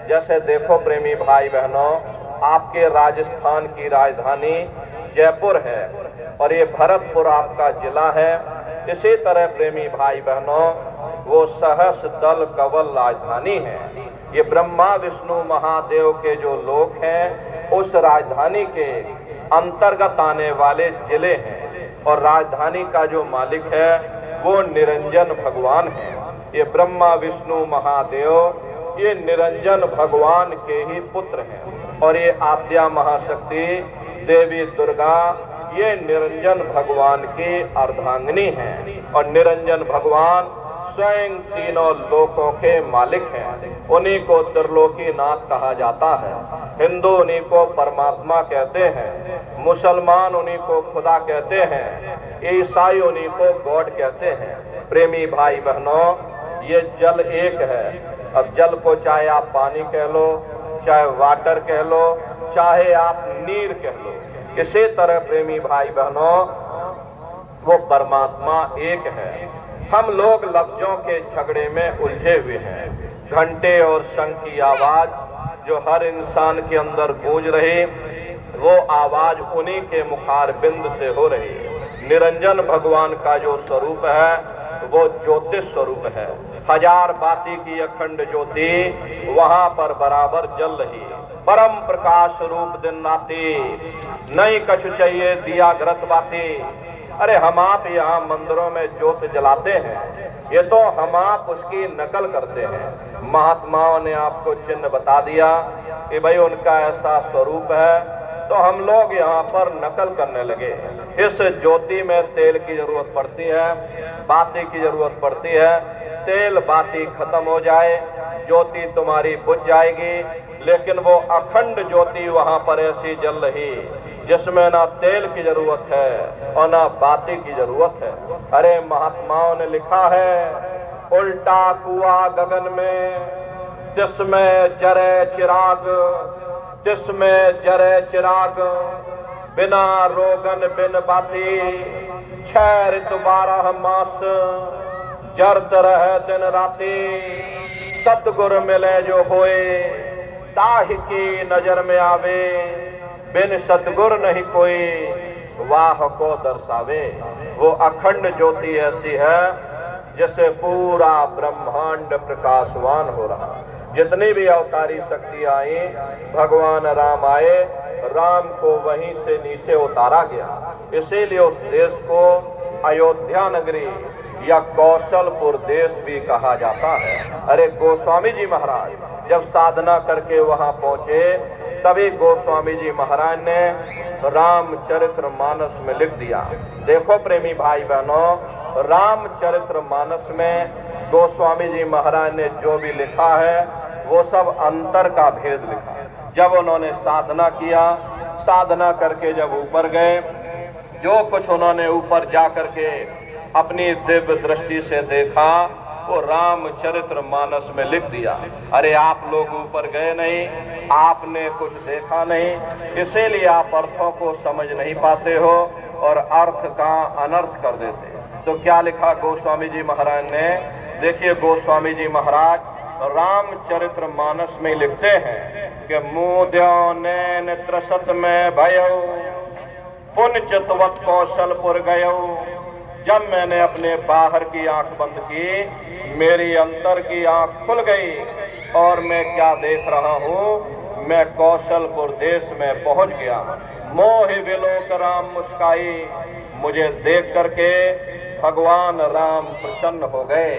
जैसे देखो प्रेमी भाई बहनों, आपके राजस्थान की राजधानी जयपुर है और ये भरतपुर आपका जिला है। इसी तरह प्रेमी भाई बहनों, वो सहस दल कवल राजधानी है। ये ब्रह्मा विष्णु महादेव के जो लोक हैं, उस राजधानी के अंतर्गत आने वाले जिले हैं, और राजधानी का जो मालिक है वो निरंजन भगवान है। ये ब्रह्मा विष्णु महादेव ये निरंजन भगवान के ही पुत्र हैं, और ये आद्या महाशक्ति देवी दुर्गा ये निरंजन भगवान की अर्धांगिनी हैं, और निरंजन भगवान स्वयं तीनों लोकों के मालिक हैं। उन्हीं को त्रिलोकीनाथ कहा जाता है। हिंदू उन्हीं को परमात्मा कहते हैं, मुसलमान उन्हीं को खुदा कहते हैं, ईसाई उन्हीं को गॉड कहते हैं। प्रेमी भाई बहनों, ये जल एक है। अब जल को चाहे आप पानी कह लो, चाहे वाटर कह लो, चाहे आप नीर कह लो, इसी तरह प्रेमी भाई बहनों वो परमात्मा एक है। हम लोग लफ्जों के झगड़े में उलझे हुए हैं। घंटे और शंख की आवाज जो हर इंसान के अंदर गूंज रही, वो आवाज उन्हीं के मुखार बिंद से हो रही है। निरंजन भगवान का जो स्वरूप है वो ज्योतिष स्वरूप है। 1000 बाती की अखंड ज्योति वहां पर बराबर जल रही, परम प्रकाश रूप दिन नाती, नहीं कछु चाहिए दिया ग्रत बाती। अरे हम आप यहाँ मंदिरों में ज्योत जलाते हैं, ये तो हम आप उसकी नकल करते हैं। महात्माओं ने आपको चिन्ह बता दिया कि भाई उनका ऐसा स्वरूप है, तो हम लोग यहाँ पर नकल करने लगे। इस ज्योति में तेल की जरूरत पड़ती है, बाती की जरूरत पड़ती है। तेल बाती खत्म हो जाए, ज्योति तुम्हारी बुझ जाएगी, लेकिन वो अखंड ज्योति वहां पर ऐसी जल रही जिसमें ना तेल की जरूरत है और ना बाती की जरूरत है। अरे महात्माओं ने लिखा है, उल्टा कुआं गगन में जिसमें जरे चिराग, जिसमें जरे चिराग, बिना रोगन बिन बाती, 6 ऋतु 12 मास, जरत रहे दिन राती, सतगुर मिले जो होए, ताहि की नजर में आवे, बिन सतगुर नहीं कोई, वाह को दर्शावे। वो अखंड ज्योति ऐसी है जिससे पूरा ब्रह्मांड प्रकाशवान हो रहा। जितनी भी अवतारी शक्ति आई, भगवान राम आए, राम को वहीं से नीचे उतारा गया। इसीलिए उस देश को अयोध्या नगरी या कौशलपुर देश भी कहा जाता है। अरे गोस्वामी जी महाराज जब साधना करके वहां पहुंचे, तभी गोस्वामी जी महाराज ने रामचरितमानस में लिख दिया। देखो प्रेमी भाई बहनों, रामचरितमानस में गोस्वामी जी महाराज ने जो भी लिखा है वो सब अंतर का भेद लिखा। जब उन्होंने साधना किया, साधना करके जब ऊपर गए, जो कुछ उन्होंने ऊपर जा करके अपनी दिव्य दृष्टि से देखा वो रामचरितमानस में लिख दिया। अरे आप लोग ऊपर गए नहीं, आपने कुछ देखा नहीं, इसीलिए आप अर्थों को समझ नहीं पाते हो और अर्थ का अनर्थ कर देते। तो क्या लिखा गोस्वामी जी महाराज ने, देखिए गोस्वामी जी महाराज रामचरित्र मानस में लिखते हैं कि मुद्यो नैन त्रसत में भयो पुन चितवत कौशलपुर गयो। जब मैंने अपने बाहर की आंख बंद की, मेरी अंतर की आंख खुल गई और मैं क्या देख रहा हूँ, मैं कौशलपुर देश में पहुंच गया। मोहि विलोक राम मुस्काई, मुझे देख करके भगवान राम प्रसन्न हो गए।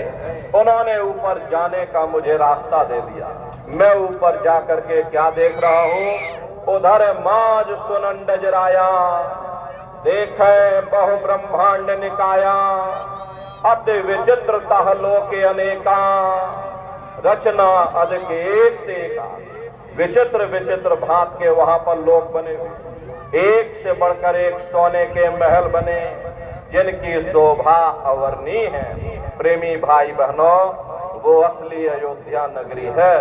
उन्होंने ऊपर जाने का मुझे रास्ता दे दिया। मैं ऊपर जा करके क्या देख रहा हूँ, उधर माज सुनंड जराया, देखे बहु ब्रह्मांड निकाया, अति विचित्र तह लोके अनेका, रचना अधिक एक देखा। विचित्र विचित्र भांत के वहां पर लोक बने हुए, एक से बढ़कर एक सोने के महल बने, जिनकी शोभा अवर्णीय है। प्रेमी भाई बहनों, वो असली अयोध्या नगरी है,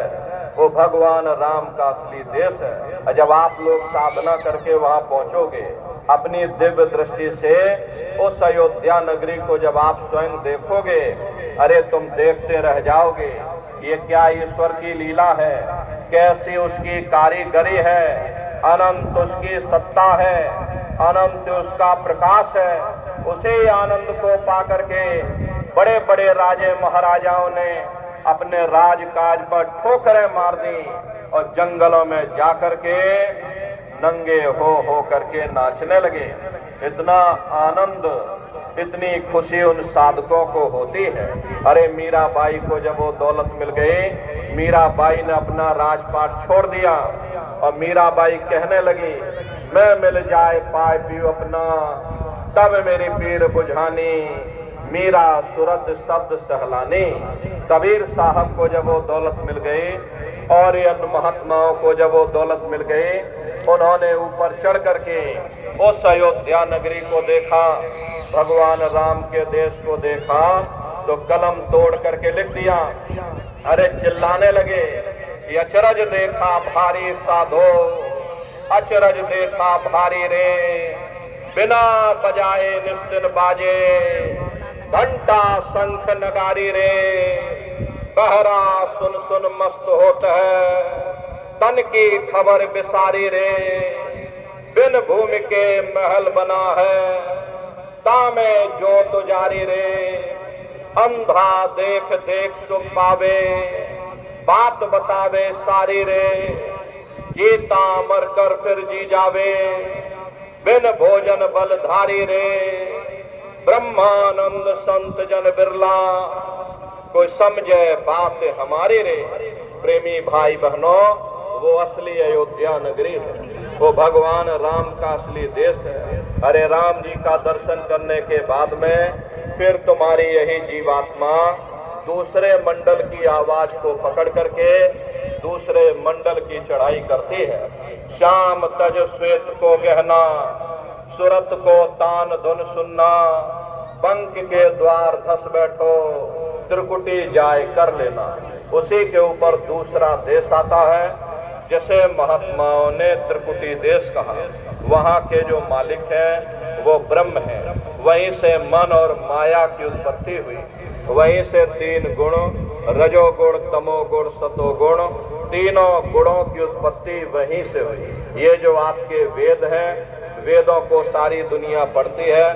वो भगवान राम का असली देश है। जब आप लोग साधना करके वहां पहुंचोगे, अपनी दिव्य दृष्टि से उस अयोध्या नगरी को जब आप स्वयं देखोगे, अरे तुम देखते रह जाओगे, ये क्या ईश्वर की लीला है, कैसी उसकी कारीगरी है, अनंत उसकी सत्ता है, अनंत उसका प्रकाश है। उसी आनंद को पाकर के बड़े बड़े राजे महाराजाओं ने अपने राजकाज पर ठोकरें मार दी और जंगलों में जाकर के नंगे हो करके नाचने लगे। इतना आनंद, इतनी खुशी उन साधकों को होती है। अरे मीराबाई को जब वो दौलत मिल गई, मीराबाई ने अपना राजपाट छोड़ दिया और मीराबाई कहने लगी, मैं मिल जाए पाए पियो अपना, तब मेरी पीर बुझानी, मीरा सूरत शब्द सहलानी। कबीर साहब को जब वो दौलत मिल गई और इन महात्माओं को जब वो दौलत मिल गई, उन्होंने ऊपर चढ़ करके उस अयोध्या नगरी को देखा, भगवान राम के देश को देखा, तो कलम तोड़ करके लिख दिया। अरे चिल्लाने लगे, अचरज देखा भारी साधो, अचरज देखा भारी रे, बिना बजाए निस्तिन बाजे, घंटा शंख नगारी रे, बहरा सुन सुन मस्त होता है, तन की खबर बिसारी रे, बिन भूमि के महल बना है, तामे जोत जारी रे, अंधा देख देख सुख पावे, बात बतावे सारी रे, जीता मर कर फिर जी जावे, बिन भोजन बलधारी रे, ब्रह्मानंद संत जन बिरला, कोई समझे बात हमारी रे। प्रेमी भाई बहनों, वो असली अयोध्या नगरी है, वो भगवान राम का असली देश है। अरे राम जी का दर्शन करने के बाद में फिर तुम्हारी यही जीवात्मा दूसरे मंडल की आवाज को पकड़ करके दूसरे मंडल की चढ़ाई करती है। श्याम तज श्वेत को गहना, सुरत को तान धुन सुनना, पंख के द्वार धस बैठो, त्रिकुटी जाय कर लेना। उसी के ऊपर दूसरा देश आता है, जैसे महात्माओं ने त्रिकुटी देश कहा। वहाँ के जो मालिक है वो ब्रह्म है, वहीं से मन और माया की उत्पत्ति हुई, वहीं से तीन गुण रजोगुण तमोगुण सतोगुण, तीनों गुणों की उत्पत्ति वहीं से हुई। ये जो आपके वेद हैं, वेदों को सारी दुनिया पढ़ती है,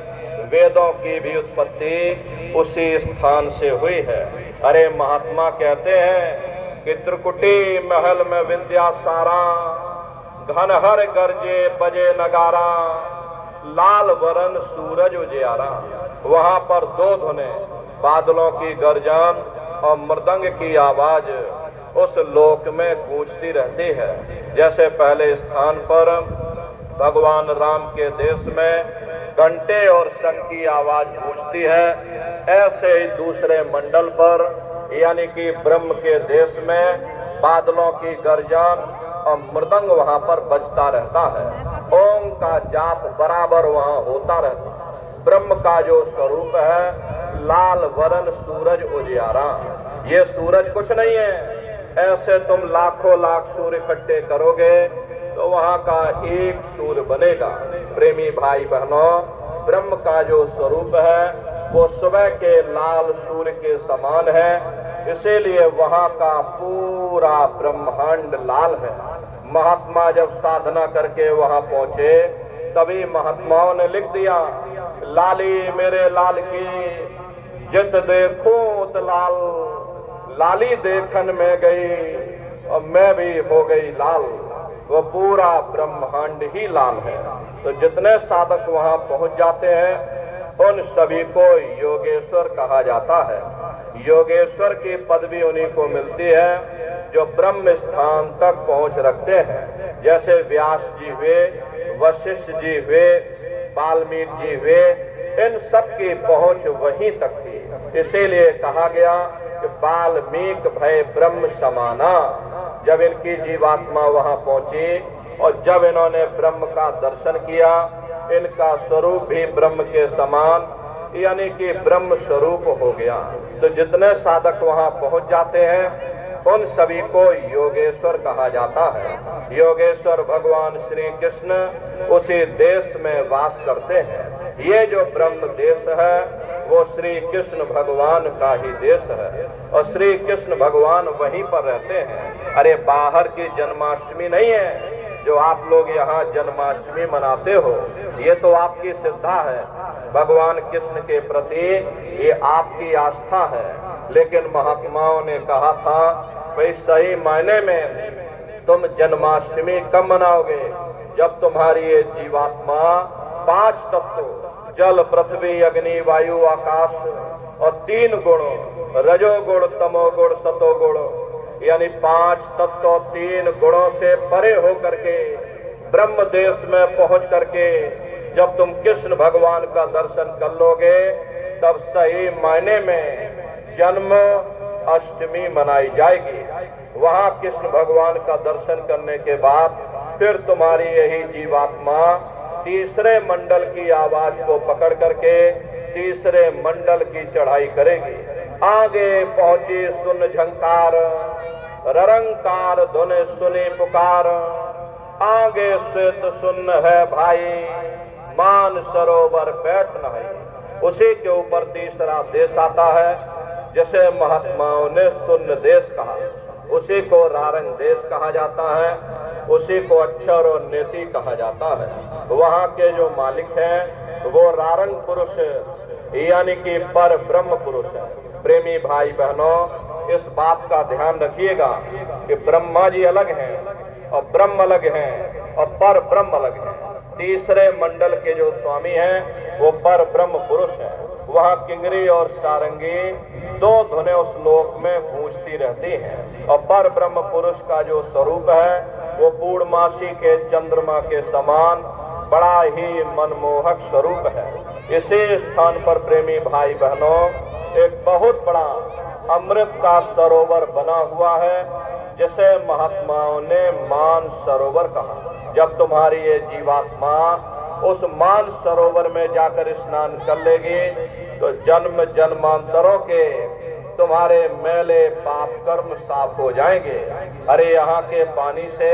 वेदों की भी उत्पत्ति उसी स्थान से हुई है। अरे महात्मा कहते हैं कि त्रिकुटी महल में विद्या सारा, घनहर गरजे बजे नगारा, लाल वरन सूरज उजियारा। वहां पर दो धुने, बादलों की गर्जन और मृदंग की आवाज उस लोक में गूंजती रहती है। जैसे पहले स्थान पर भगवान राम के देश में घंटे और शंख की आवाज गूंजती है, ऐसे ही दूसरे मंडल पर यानी कि ब्रह्म के देश में बादलों की गर्जन और मृदंग वहां पर बजता रहता है। ओम का जाप बराबर वहां होता रहता है। ब्रह्म का जो स्वरूप है लाल वरण सूरज उजियारा। ये सूरज कुछ नहीं है, ऐसे तुम लाखों लाख सूर्य इकट्ठे करोगे तो वहां का एक सूर्य बनेगा। प्रेमी भाई बहनों, ब्रह्म का जो स्वरूप है वो सुबह के लाल सूर्य के समान है, इसीलिए वहां का पूरा ब्रह्मांड लाल है। महात्मा जब साधना करके वहां पहुंचे तभी महात्माओं ने लिख दिया, लाली मेरे लाल की जित देखो उत लाल, लाली देखन में गई और मैं भी हो गई लाल। वो पूरा ब्रह्मांड ही लाल है। तो जितने साधक वहां पहुंच जाते हैं उन सभी को योगेश्वर कहा जाता है। योगेश्वर की पदवी उन्हीं को मिलती है जो ब्रह्म स्थान तक पहुंच रखते हैं। जैसे व्यास जी हुए, वशिष्ठ जी हुए, वाल्मीकि जी हुए, इन सब की पहुंच वहीं तक थी। इसीलिए कहा गया कि वाल्मीकि भय ब्रह्म समाना। जब इनकी जीवात्मा वहां पहुंची और जब इन्होंने ब्रह्म का दर्शन किया, इनका स्वरूप भी ब्रह्म के समान यानी कि ब्रह्म स्वरूप हो गया। तो जितने साधक वहां पहुंच जाते हैं उन सभी को योगेश्वर कहा जाता है। योगेश्वर भगवान श्री कृष्ण उसी देश में वास करते हैं। ये जो ब्रह्म देश है वो श्री कृष्ण भगवान का ही देश है और श्री कृष्ण भगवान वहीं पर रहते हैं। अरे बाहर की जन्माष्टमी नहीं है जो आप लोग यहाँ जन्माष्टमी मनाते हो, ये तो आपकी श्रद्धा है भगवान कृष्ण के प्रति, ये आपकी आस्था है। लेकिन महात्माओं ने कहा था भाई सही मायने में तुम जन्माष्टमी कब मनाओगे? जब तुम्हारी ये जीवात्मा 5 तत्व जल पृथ्वी अग्नि वायु आकाश और 3 गुण रजोगुण तमोगुण सतोगुण यानी 5 तत्व 3 गुणों से परे होकर के ब्रह्म देश में पहुंच करके जब तुम कृष्ण भगवान का दर्शन कर लोगे तब सही मायने में जन्म अष्टमी मनाई जाएगी। वहां कृष्ण भगवान का दर्शन करने के बाद फिर तुम्हारी यही जीवात्मा तीसरे मंडल की आवाज को पकड़ करके तीसरे मंडल की चढ़ाई करेगी। आगे पहुंची सुन झंकार ररंकार धुन सुनी पुकार, आगे श्वेत सुन है भाई मान सरोवर बैठ नहीं। उसी के ऊपर तीसरा देश आता है, जैसे महात्माओं ने सुन्न देश कहा, उसी को रारंग देश कहा जाता है, उसी को अक्षर और नेति कहा जाता है। वहाँ के जो मालिक हैं वो रारंग पुरुष यानी कि पर ब्रह्म पुरुष है। प्रेमी भाई बहनों, इस बात का ध्यान रखिएगा कि ब्रह्मा जी अलग हैं और ब्रह्म अलग हैं और पर ब्रह्म अलग हैं। तीसरे मंडल के जो स्वामी हैं वो पर ब्रह्म पुरुष हैं। वहाँ किंगरी और सारंगी 2 धुनें उस लोक में गूंजती रहती हैं और पर ब्रह्म पुरुष का जो स्वरूप है वो पूर्णमासी के चंद्रमा के समान बड़ा ही मनमोहक स्वरूप है। इसी स्थान पर प्रेमी भाई बहनों एक बहुत बड़ा अमृत का सरोवर बना हुआ है, जिसे महात्माओं ने मान सरोवर कहा। जब तुम्हारी ये जीवात्मा उस मान सरोवर में जाकर स्नान कर लेगी तो जन्म जन्मांतरों के तुम्हारे मेले पाप कर्म साफ हो जाएंगे। अरे यहाँ के पानी से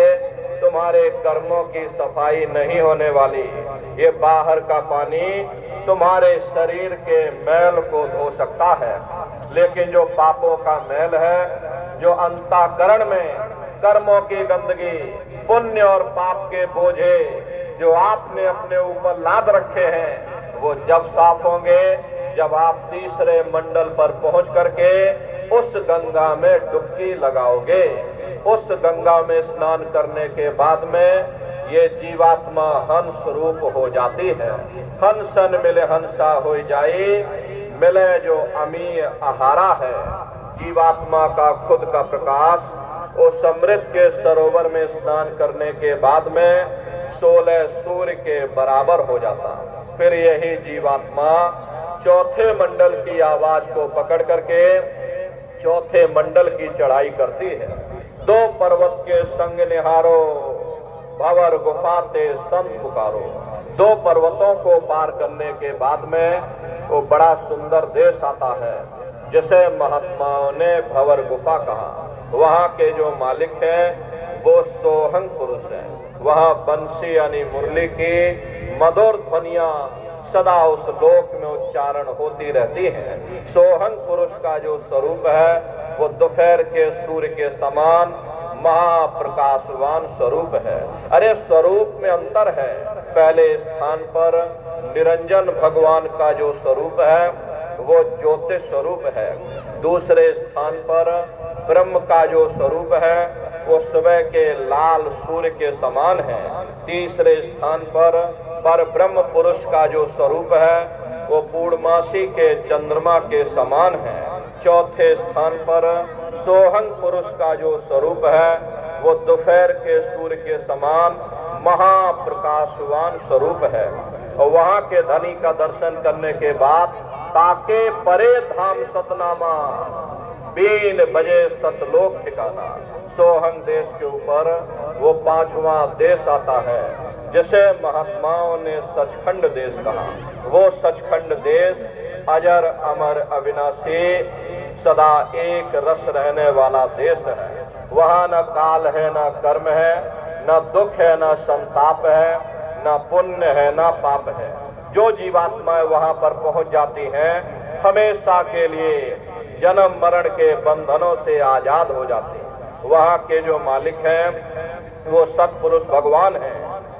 तुम्हारे कर्मों की सफाई नहीं होने वाली, ये बाहर का पानी तुम्हारे शरीर के मैल को धो सकता है, लेकिन जो पापों का मैल है, जो अंतःकरण में कर्मों की गंदगी पुण्य और पाप के बोझे जो आपने अपने ऊपर लाद रखे हैं, वो जब साफ होंगे जब आप तीसरे मंडल पर पहुंच करके उस गंगा में डुबकी लगाओगे। उस गंगा में स्नान करने के बाद में ये जीवात्मा हंस रूप हो जाती है। हंसन मिले हंसा हो जाए, मिले जो अमीय आहारा है। जीवात्मा का खुद का प्रकाश उस अमृत के सरोवर में स्नान करने के बाद में 16 सूर्य के बराबर हो जाता। फिर यही जीवात्मा चौथे मंडल की आवाज को पकड़ करके चौथे मंडल की चढ़ाई करती है। 2 पर्वत के संग निहारो भंवर गुफा ते संत पुकारो। 2 पर्वतों को पार करने के बाद में वो बड़ा सुंदर देश आता है, जिसे महात्माओं ने भंवर गुफा कहा। वहाँ के जो मालिक हैं वो सोहंग पुरुष हैं। वहाँ बंसी यानी मुरली की मधुर ध्वनियां सदा उस लोक में उच्चारण होती रहती हैं। सोहंग पुरुष का जो स्वरूप है वो दोपहर के सूर्य के समान महाप्रकाशवान स्वरूप है। अरे स्वरूप में अंतर है। पहले स्थान पर निरंजन भगवान का जो स्वरूप है वो ज्योतिष स्वरूप है। दूसरे स्थान पर ब्रह्म का जो स्वरूप है वो सुबह के लाल सूर्य के समान है। तीसरे स्थान पर ब्रह्म पुरुष का जो स्वरूप है वो पूर्णमासी के चंद्रमा के समान है। चौथे स्थान पर सोहंग पुरुष का जो स्वरूप है वो दोपहर के सूर्य के समान महाप्रकाशवान स्वरूप है। और वहां के धनी का दर्शन करने के बाद ताके परे धाम सतनामा, 3 बजे सतलोक ठिकाना। सोहंग देश के ऊपर वो 5वां देश आता है जिसे महात्माओं ने सचखंड देश कहा। वो सचखंड देश अजर अमर अविनाशी सदा एक रस रहने वाला देश है। वहाँ न काल है, न कर्म है, न दुख है, न संताप है, न पुण्य है, न पाप है। जो जीवात्माएं वहां पर पहुंच जाती हैं हमेशा के लिए जन्म मरण के बंधनों से आजाद हो जाती हैं। वहां के जो मालिक हैं वो सत्पुरुष भगवान हैं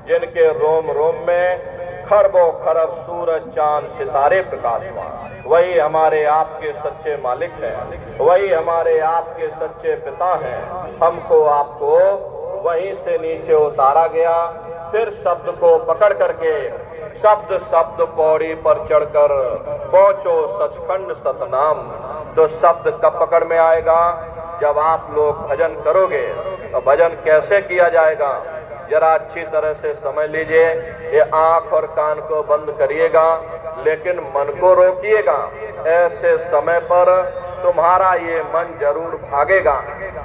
जिनके रोम रोम में खरबों खरब सूरज चांद सितारे प्रकाशमान। वही हमारे आपके सच्चे मालिक हैं, वही हमारे आपके सच्चे पिता हैं। हमको आपको वहीं से नीचे उतारा गया, फिर शब्द को पकड़ करके शब्द शब्द पौड़ी पर चढ़कर पहुंचो सचखंड सतनाम। तो शब्द कब पकड़ में आएगा? जब आप लोग भजन करोगे। तो भजन कैसे किया जाएगा जरा अच्छी तरह से समझ लीजिए। ये आंख और कान को बंद करिएगा लेकिन मन को रोकिएगा। ऐसे समय पर तुम्हारा ये मन जरूर भागेगा।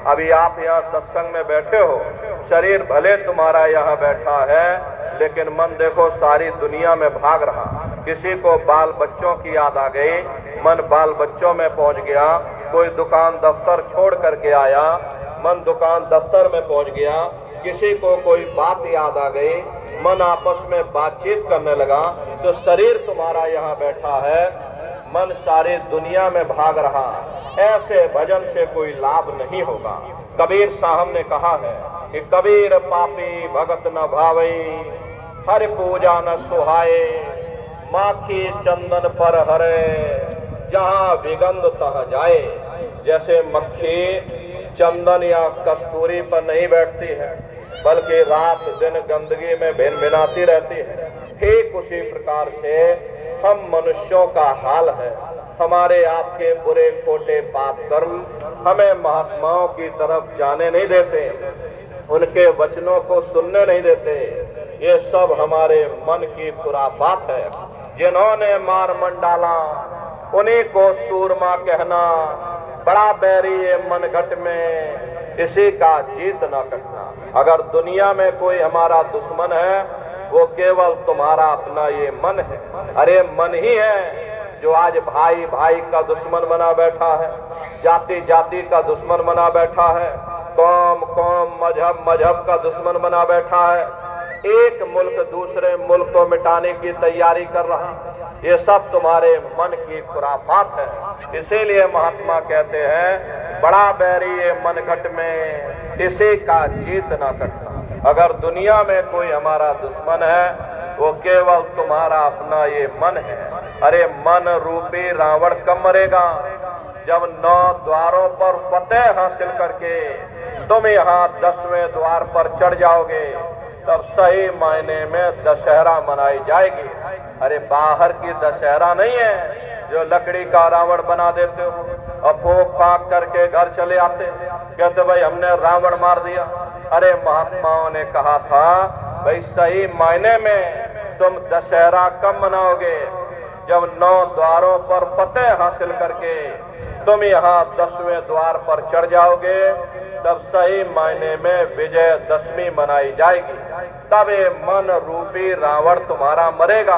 अभी आप यहाँ सत्संग में बैठे हो, शरीर भले तुम्हारा यहाँ बैठा है लेकिन मन देखो सारी दुनिया में भाग रहा। किसी को बाल बच्चों की याद आ गई, मन बाल बच्चों में पहुंच गया। कोई दुकान दफ्तर छोड़ करके आया, मन दुकान दफ्तर में पहुंच गया। किसी को कोई बात याद आ गई, मन आपस में बातचीत करने लगा। तो शरीर तुम्हारा यहाँ बैठा है, मन सारी दुनिया में भाग रहा। ऐसे भजन से कोई लाभ नहीं होगा। कबीर साहब ने कहा है कि कबीर पापी भगत न भावई, हर पूजा न सुहाए, माखी चंदन पर हरे, जहाँ विगंध तह जाए। जैसे मक्खी चंदन या कस्तूरी पर नहीं बैठती है बल्कि रात दिन गंदगी में भिनभिनाती रहती है, ठीक उसी प्रकार से हम मनुष्यों का हाल है। हमारे आपके बुरे खोटे पाप कर्म हमें महात्माओं की तरफ जाने नहीं देते, उनके वचनों को सुनने नहीं देते। ये सब हमारे मन की खुराफात है। जिन्होंने मार मन डाला उन्हीं को सूरमा कहना, बड़ा बैरी ये मन घट में, इसी का जीत न कटना। अगर दुनिया में कोई हमारा दुश्मन है वो केवल तुम्हारा अपना ये मन है। अरे मन ही है जो आज भाई भाई का दुश्मन बना बैठा है, जाति जाति का दुश्मन बना बैठा है, कौम कौम मजहब मजहब का दुश्मन बना बैठा है। एक मुल्क दूसरे मुल्क को मिटाने की तैयारी कर रहा। ये सब तुम्हारे मन की खुराफात है। इसीलिए महात्मा कहते हैं बड़ा बैरी ये मन घट में, इसी का जीत ना कटना। अगर दुनिया में कोई हमारा दुश्मन है वो केवल तुम्हारा अपना ये मन है। अरे मन रूपी रावण कब मरेगा? जब 9 द्वारों पर फतेह हासिल करके तुम यहाँ 10वें द्वार पर चढ़ जाओगे तब सही मायने में दशहरा मनाई जाएगी। अरे बाहर की दशहरा नहीं है जो लकड़ी का रावण बना देते हो और फूंक फाक करके घर चले आते, कहते भाई हमने रावण मार दिया। अरे महात्माओं ने कहा था भाई सही मायने में तुम दशहरा कब मनाओगे? जब 9 द्वारों पर फतेह हासिल करके तुम यहाँ 10वें द्वार पर चढ़ जाओगे तब सही मायने में विजयदशमी मनाई जाएगी। तब ये मन रूपी रावण तुम्हारा मरेगा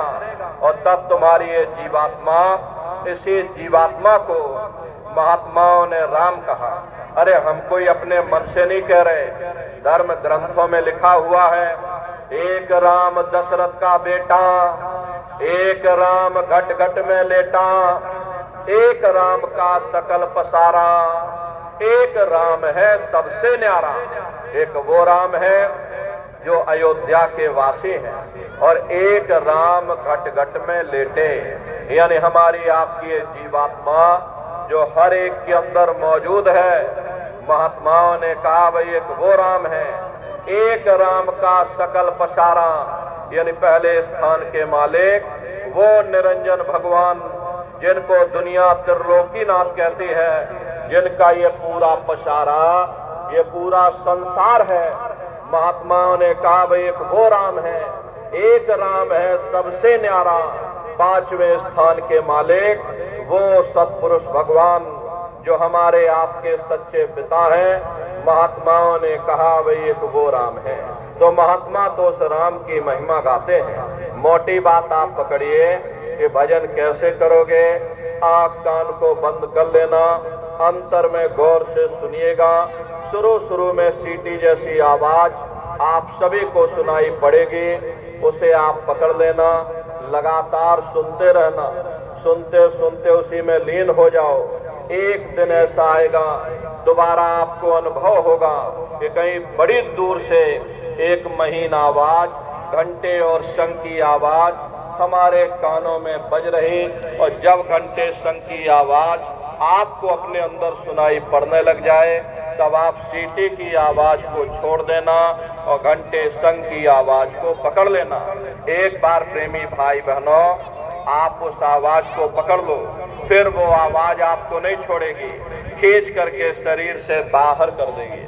और तब तुम्हारी ये जीवात्मा, इसी जीवात्मा को महात्माओं ने राम कहा। अरे हम कोई अपने मन से नहीं कह रहे, धर्म ग्रंथों में लिखा हुआ है एक राम दशरथ का बेटा, एक राम घट घट में लेटा, एक राम का सकल पसारा, एक राम है सबसे न्यारा। एक वो राम है जो अयोध्या के वासी हैं, और एक राम घट घट में लेटे, यानी हमारी आपकी जीवात्मा जो हर एक के अंदर मौजूद है। महात्माओं ने कहा भाई एक वो राम है, एक राम का सकल पसारा, यानी पहले स्थान के मालिक वो निरंजन भगवान जिनको दुनिया त्रिलोकीनाथ कहती है, जिनका ये पूरा पसारा, ये पूरा संसार है। महात्माओं ने कहा भाई एक वो राम है, एक राम है सबसे न्यारा, पांचवें स्थान के मालिक वो सत्पुरुष भगवान जो हमारे आपके सच्चे पिता हैं। महात्माओं ने कहा भाई एक वो राम है। तो महात्मा तो उस राम की महिमा गाते हैं। मोटी बात आप पकड़िए कि भजन कैसे करोगे। आंख कान को बंद कर लेना, अंतर में गौर से सुनिएगा। शुरू में सीटी जैसी आवाज आप सभी को सुनाई पड़ेगी, उसे आप पकड़ लेना, लगातार सुनते रहना, सुनते सुनते उसी में लीन हो जाओ। एक दिन ऐसा आएगा, दोबारा आपको अनुभव होगा कि कहीं बड़ी दूर से एक महीन आवाज, घंटे और शंख की आवाज हमारे कानों में बज रही, और जब घंटे शंख की आवाज आपको अपने अंदर सुनाई पड़ने लग जाए, तब आप सीटी की आवाज को छोड़ देना और घंटे शंख की आवाज को पकड़ लेना। एक बार प्रेमी भाई बहनों, आप उस आवाज को पकड़ लो, फिर वो आवाज आपको नहीं छोड़ेगी, खींच करके शरीर से बाहर कर देगी।